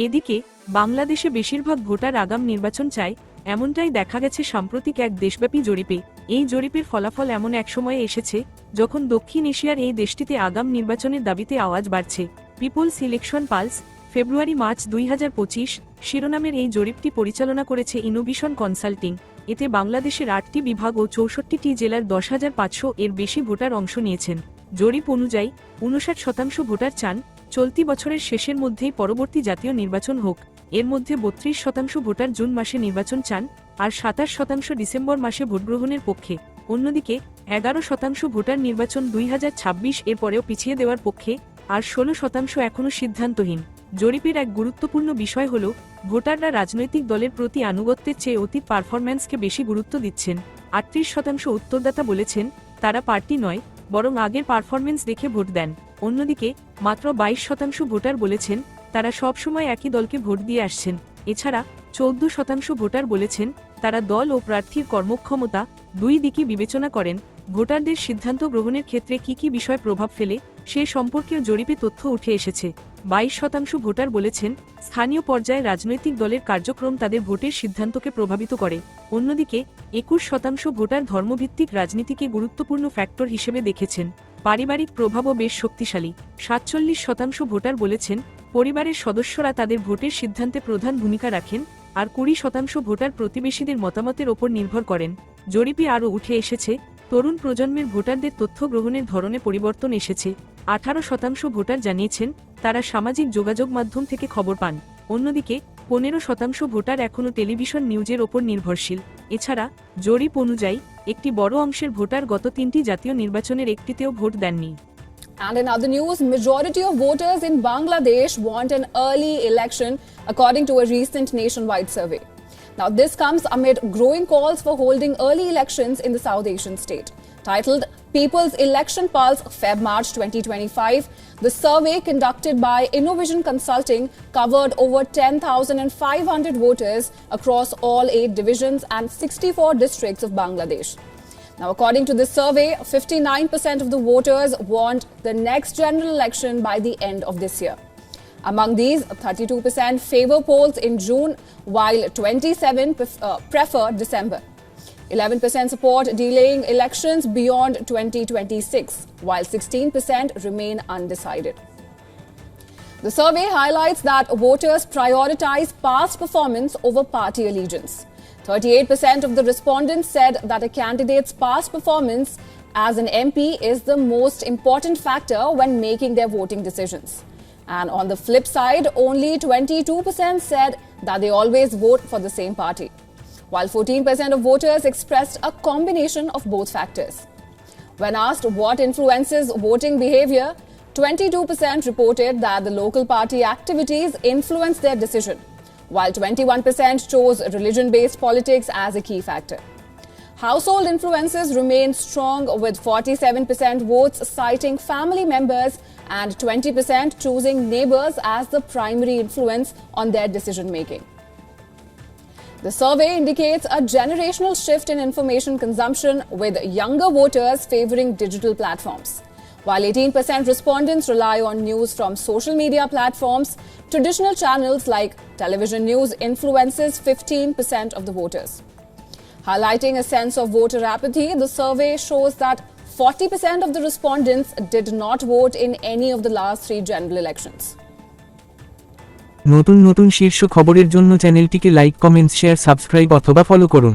এদিকে বাংলাদেশে বেশিরভাগ ভোটার আগাম নির্বাচন চায়, এমনটাই দেখা গেছে সাম্প্রতিক এক দেশব্যাপী জরিপে। এই জরিপের ফলাফল এমন এক সময়ে এসেছে যখন দক্ষিণ এশিয়ার এই দেশটিতে আগাম নির্বাচনের দাবিতে আওয়াজ বাড়ছে। পিপলস ইলেকশন পালস ফেব্রুয়ারি-মার্চ 2025 শিরোনামের এই জরিপটি পরিচালনা করেছে ইনোভিশন কনসাল্টিং। এতে বাংলাদেশের 8টি বিভাগ ও 64টি জেলার 10,500 এর বেশি ভোটার অংশ নিয়েছেন। জরিপ অনুযায়ী 59% ভোটার চান চলতি বছরের শেষের মধ্যেই পরবর্তী জাতীয় নির্বাচন হোক। এর মধ্যে 32% ভোটার জুন মাসে নির্বাচন চান, আর 27% ডিসেম্বর মাসে ভোটগ্রহণের পক্ষে। অন্যদিকে 11% ভোটার নির্বাচন 2026 এর পরেও পিছিয়ে দেওয়ার পক্ষে, আর 16% এখনও সিদ্ধান্তহীন। জরিপের এক গুরুত্বপূর্ণ বিষয় হল ভোটাররা রাজনৈতিক দলের প্রতি আনুগত্যের চেয়ে অতীত পারফরম্যান্সকে বেশি গুরুত্ব দিচ্ছেন। 38% উত্তরদাতা বলেছেন তারা পার্টি নয়, বরং আগের পারফরম্যান্স দেখে ভোট দেন। অন্যদিকে মাত্র 22% ভোটার বলেছেন তারা সবসময় একই দলকে ভোট দিয়ে আসছেন। এছাড়া 14% ভোটার বলেছেন তারা দল ও প্রার্থীর কর্মক্ষমতা দুই দিকই বিবেচনা করেন। ভোটারদের সিদ্ধান্ত গ্রহণের ক্ষেত্রে কি কি বিষয় প্রভাব ফেলে সে সম্পর্কেও জরিপে তথ্য উঠে এসেছে। 22% ভোটার বলেছেন স্থানীয় পর্যায়ে রাজনৈতিক দলের কার্যক্রম তাদের ভোটের সিদ্ধান্তকে প্রভাবিত করে। অন্যদিকে 21% ভোটার ধর্মভিত্তিক রাজনীতিকে গুরুত্বপূর্ণ ফ্যাক্টর হিসেবে দেখেছেন। পারিবারিক প্রভাবও বেশ শক্তিশালী। 47% ভোটার বলেছেন পরিবারের সদস্যরা তাদের ভোটের সিদ্ধান্তে প্রধান ভূমিকা রাখেন, আর 20% ভোটার প্রতিবেশীদের মতামতের ওপর নির্ভর করেন। জরিপে আরও উঠে এসেছে তরুণ প্রজন্মের ভোটারদের তথ্য গ্রহণের ধরনে পরিবর্তন এসেছে। 18% ভোটার জানিয়েছেন তারা সামাজিক যোগাযোগ মাধ্যম থেকে খবর পান। অন্যদিকে 15% ভোটার এখনও টেলিভিশন নিউজের ওপর নির্ভরশীল। এছাড়া জরিপ অনুযায়ী একটি বড় অংশের ভোটার গত 3টি জাতীয় নির্বাচনের একটিতেও ভোট দেননি। And in other news, majority of voters in Bangladesh want an early election, according to a recent nationwide survey. Now, this comes amid growing calls for holding early elections in the South Asian state. Titled People's Election Pulse Feb-March 2025, the survey conducted by Innovision Consulting covered over 10,500 voters across all 8 divisions and 64 districts of Bangladesh. Now, according to this survey, 59% of the voters want the next general election by the end of this year. Among these, 32% favor polls in June, while 27% prefer December. 11% support delaying elections beyond 2026, while 16% remain undecided. The survey highlights that voters prioritize past performance over party allegiance. 38% of the respondents said that a candidate's past performance as an MP is the most important factor when making their voting decisions. And on the flip side, only 22% said that they always vote for the same party, while 14% of voters expressed a combination of both factors. When asked what influences voting behavior, 22% reported that the local party activities influenced their decision, while 21% chose religion-based politics as a key factor. Household influences remain strong, with 47% votes citing family members and 20% choosing neighbors as the primary influence on their decision-making. The survey indicates a generational shift in information consumption, with younger voters favoring digital platforms. While 18% respondents rely on news from social media platforms, traditional channels like television news influences 15% of the voters. Highlighting a sense of voter apathy, the survey shows that 40% of the respondents did not vote in any of the last 3 general elections. নতুন নতুন শীর্ষ খবরের জন্য চ্যানেলটিকে like, comments, share, subscribe অথবা follow করুন।